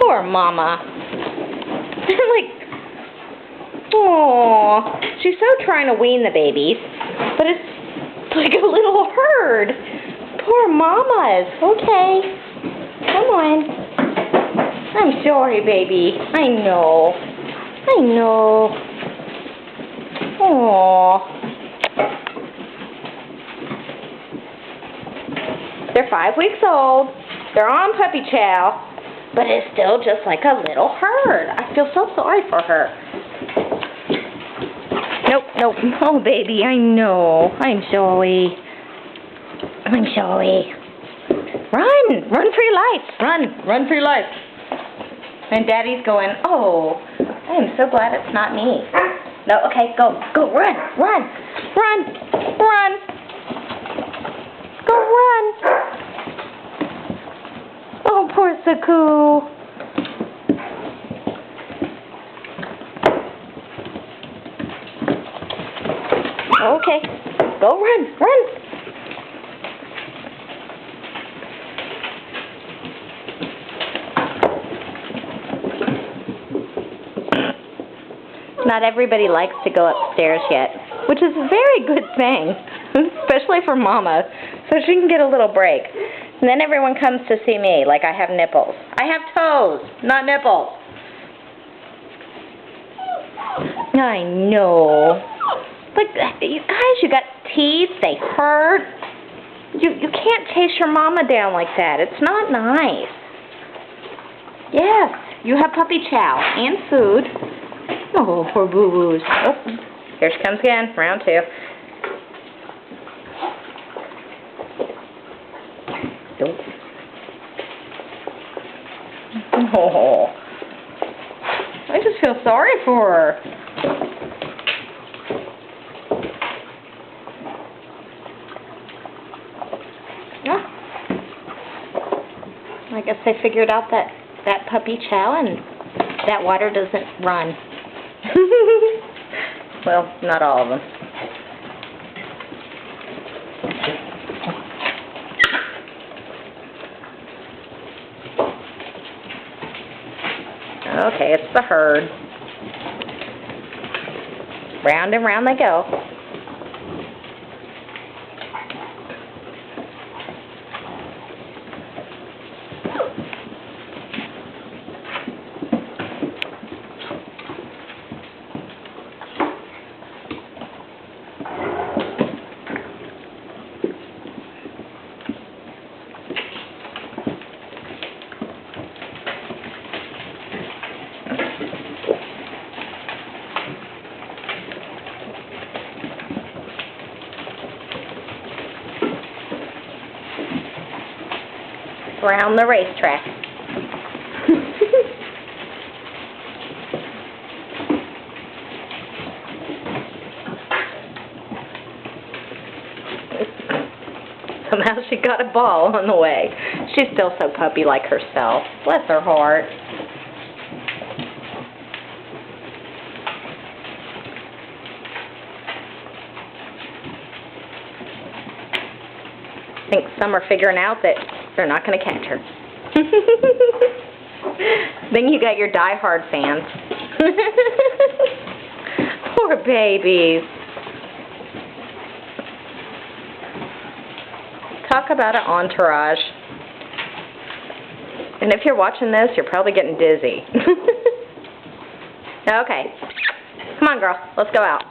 Poor mama. Like, oh, she's so trying to wean the babies, but it's like a little herd. Poor mamas. Okay, come on. I'm sorry, baby. I know. I know. Aww. They're 5 weeks old. They're on puppy chow, but it's still just like a little herd. I feel so sorry for her. Nope, nope. Oh, baby, I know. I'm sorry. I'm sorry. Run! Run for your life! Run! Run for your life! And Daddy's going, oh, I am so glad it's not me. No, okay, go. Go, run! Run! Run! Run! Go run! Oh, poor Saku. Okay, go run! Run! Not everybody likes to go upstairs yet, which is a very good thing, especially for Mama, so she can get a little break. And then everyone comes to see me like I have nipples. I have toes, not nipples. I know. But you guys, you got teeth, they hurt. You can't chase your mama down like that. It's not nice. Yes, you have puppy chow and food. Oh, poor boo-boos. Oh, here she comes again, round 2. Oh, I just feel sorry for her. Yeah. I guess they figured out that puppy chow and that water doesn't run. Well, not all of them. Okay, it's the herd. Round and round they go. Around the racetrack. Somehow she got a ball on the way. She's still so puppy like herself. Bless her heart. I think some are figuring out that they're not going to catch her. Then you got your die-hard fans. Poor babies. Talk about an entourage. And if you're watching this, you're probably getting dizzy. Okay. Come on, girl. Let's go out.